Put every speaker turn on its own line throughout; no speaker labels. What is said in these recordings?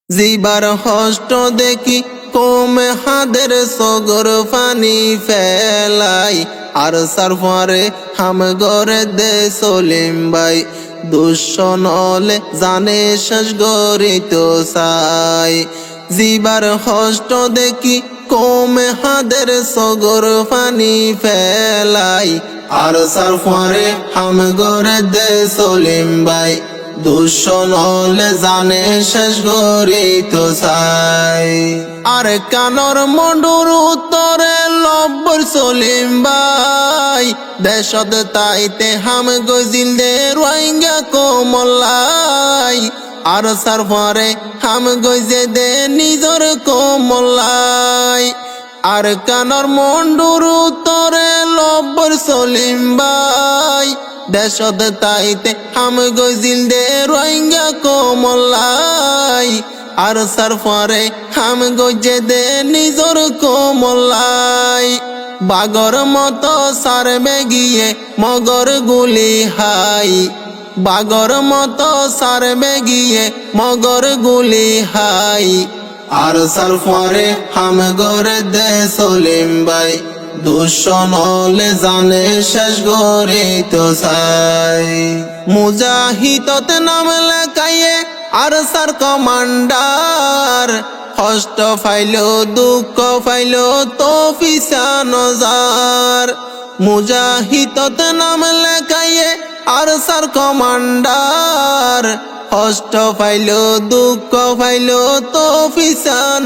zipper host দেখি কমে হাদের সগর পানি ফেলাই আর সারফারে হাম গরে দে সলিম ভাই দুঃসনলে জানে শেষ গরি তো সাই জিবার হষ্ট দেখি কমে হাদের সগর পানি ফেলাই আর সারফারে হাম গরে দে সলিম ভাই দুঃসনলে জানে শেষ গরি তো চাই আর কানর মন্ডুর উত্তরে লব্বর সলিম ভাই দেশত তাইতে হাম গজিল দে রোহিঙ্গা কোমলাই আর সারফারে হাম গজে দে নিজর কোমলাই আর কানর মন্ডুর উত্তরে লব্বর সলিম ভাই দেশত তাইতে হাম গজিল দে রোহিঙ্গা কোমলাই আর সারফারে হাম গজে দে নিজর কোমলাই বাগর মতো সারবে গিয়ে মগর গুলি হাই বাগর মতো সারবে গিয়ে মগর গুলি হাই আর সারফারে হাম গরে দে সলিম ভাই দুঃসনলে জানে শেষ গরি তো চাই মুজাহিদত নাম লেখাইয়ে আর সার কমান্ডার কষ্ট ফাইলো দুঃখ ফাইলো তো নজার মুজাহিদত নাম লেখাইয়ে আর সার কমান্ডার কষ্ট ফাইলো দুঃখ ফাইলো তো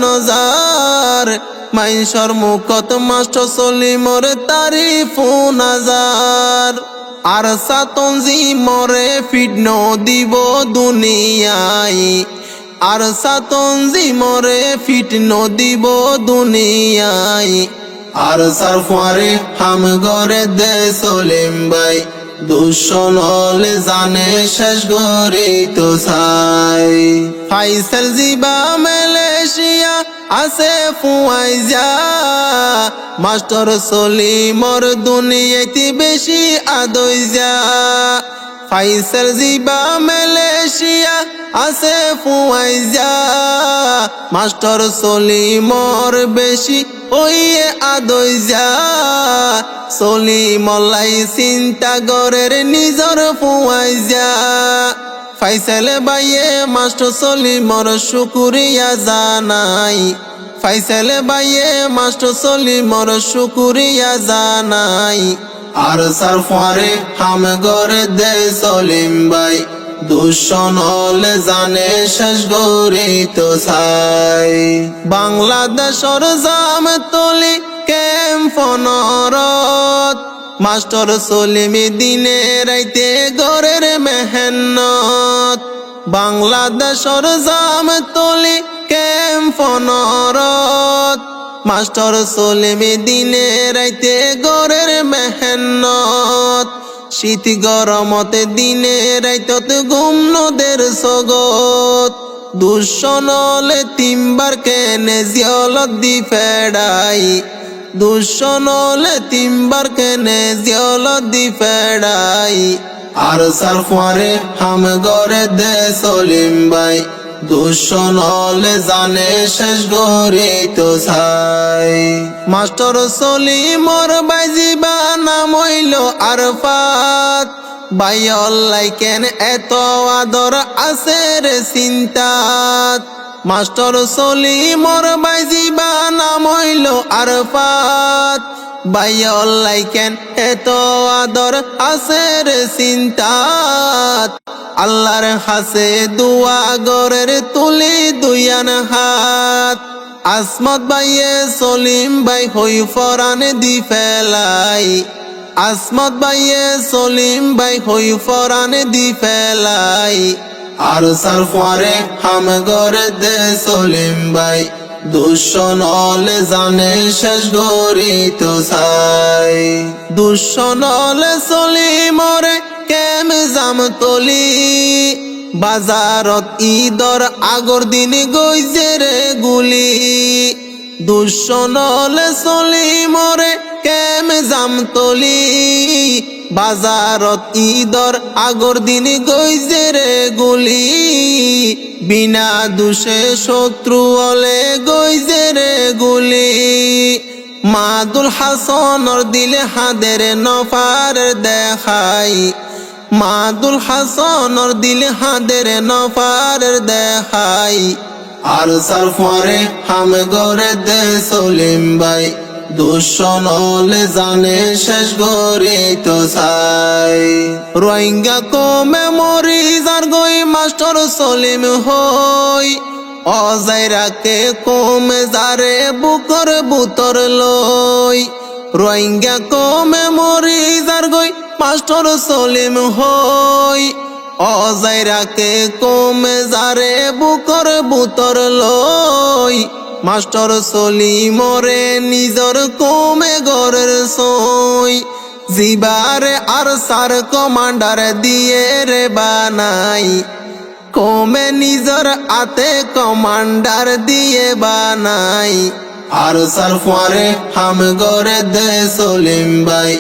নজার মাইনসর মুখত মাস্টার সলিমর তারিফ নাজার আর সাতনজি মরে ফিটন দিব দুনিয়াই আর সাতনজি মরে ফিটন দিব দুনিয়াই আর সারফারে হাম গরে দে সলিম ভাই দুঃসনলে জানে শেষ গরি তো চাই ফাইসাল জিবা মালয়েশিয়া আছে ফুয়াইজা মাস্টার সলিমর দুনিয়াতে বেশি আদইজা ফাইসাল জিবা মালয়েশিয়া আছে ফুয়াইজা মাস্টার সলিমর বেশি ওইয়ে আদইজা সলিমলাই চিন্তা গরের নিজর ফুয়াইজা ফাইসাল বাইয়ে মাস্টার সলিমর শুকুরিয়া জানাই ফাইসাল বাইয়ে মাস্টার সলিমর শুকুরিয়া জানাই আর সারফারে হাম গরে দে সলিম ভাই দুঃসনলে জানে শেষ গরি তো চাই বাংলাদেশর জাম তলি ক্যাম্প নরত মাস্টার সলিম দিনে রাইতে গরের মেহনত বাংলাদেশর জাম তলি ক্যাম্প নরত মাস্টার সলিম দিনে রাইতে গরের মেহনত শীত গরমতে দিনে রাইতত ঘুম নদের সগত দুঃসনলে তিনবার কেনে জিয়লত দি ফেড়াই দুঃসনলে তিনবার কেনে জিয়লত দি ফেড়াই আর সারফারে হাম গরে দে সলিম ভাই দুঃসনলে জানে শেষ গরি তো চাই মাস্টার সলিমর বাইজিবা নাম হইল আরফাত বাইল্লাই কেন এত আদর আছে রে চিন্তাত মাস্টার সলিমর বাইজিবা নাম হইল আরফাত বাইল্লাই কেন এত আদর আছে রে চিন্তাত আল্লাহর হাসে দুয়া গরের তুলি দুইয়ান হাত আসমত বাইয়ে সলিম ভাই হই ফরানে দি ফেলাই আসমত বাইয়ে সলিম ভাই হই ফরানে দি ফেলাই আর সারফারে হাম গরে দে সলিম ভাই দুঃসনলে জানে শেষ গরি তো চাই দুঃসনলে সলিমরে কেম জাম তলি বাজারত ঈদর আগর দিন গইজে রে গুলি দুঃসনলে সলিমরে কেম জাম তলি বাজারত ঈদর আগর দিন গইজে রে গুলি বিনা দোষে শত্রু হলে গইজে রে গুলি মাদুল হাসনর দিলে হাদের নফার দেখাই মাদুল হাসনর দিলে হাদের নফার দেখাই আর সারফরে হাম গরে দে সলিম ভাই দুঃসন হলে জানে শেষ গরে তো চাই রোহিঙ্গা কমে মরি যার গই মাস্টার সলিম হই অজাইরাকে কমে যারে বুকর বুতর লই রোহিঙ্গা কমে মরি যার গই মাস্টার সলিম হই অজাইরাকে কমে যারে বুকর বুতর লই মাস্টার সলিমরে নিজর কমে গরের সই জিবারে আর সার কমান্ডার দিয়ে রে বানাই কমে নিজর আতে কমান্ডার দিয়ে বানাই আর সার ফারে হাম গরে দে সলিম ভাই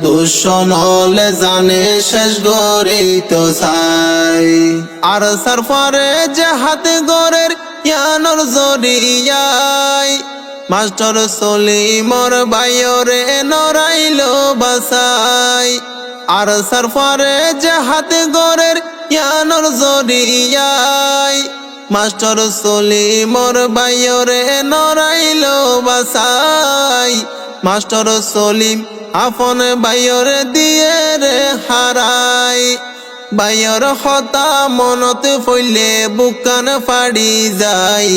দুঃসন হলে জানে শেষ গরে তো চাই আর সার ফারে যে হাতে গরের ইয়ানোর জরিয়াই মাস্টার সলিমর বাইরে নরাইল বাসাই আর সারফারে যে হাতে গরের ইয়ানোর জরিয়াই মাস্টার সলিমর বাইরে নরাইল বাসাই মাস্টার সলিম আপন বাইরে দিয়ে রে হারাই বাইর হতা মনতে ফইলে বুকান ফাড়ি যায়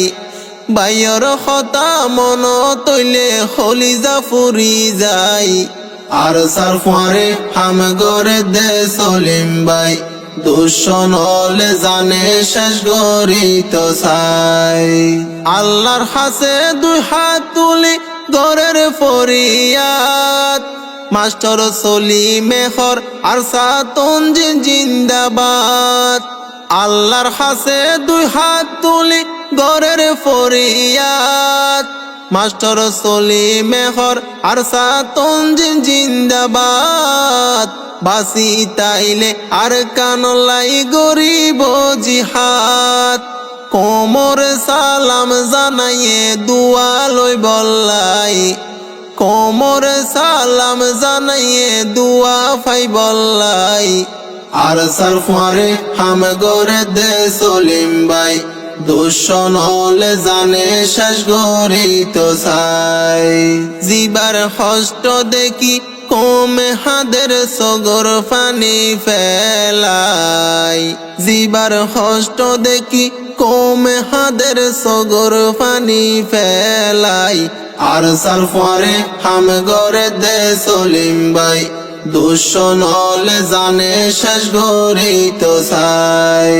বাইর হতা মন তৈলে হলিজা ফুরি যায় আর সারফারে হাম গরে দে সলিম ভাই দুঃসন হলে জানে শেষ গরি তো চাই আল্লাহর হাসে দুই হাত তুলি গরের ফরিয়াদ মাস্টার সলিমেখর আর সাতঞ্জিন জিন্দাবাদ আল্লাহর হাসে দুই হাত তুলি গরের ফরিয়াদ মাস্টার সলিমেখর আর সাতঞ্জিন জিন্দাবাদ বাসি তাইলে আর কানলাই গরিব জিহাদ কোমর সালাম জানাইয়ে দুয়া লই বললাই কোমর সালাম জানাইয়ে দুয়া ফাই বললাই আর সারফারে হাম গরে দে সলিম ভাই দুঃসন হলে জানে শেষ গরি তো চাই জিবার হস্ত দেখি কমে হাদের সগর পানি ফেলাই জিবার হস্ত দেখি কমে হাদের সগর পানি ফেলাই আর সারফারে হাম গরে দে সলিম ভাই দুঃসন হলে জানে শেষ গরি তো চাই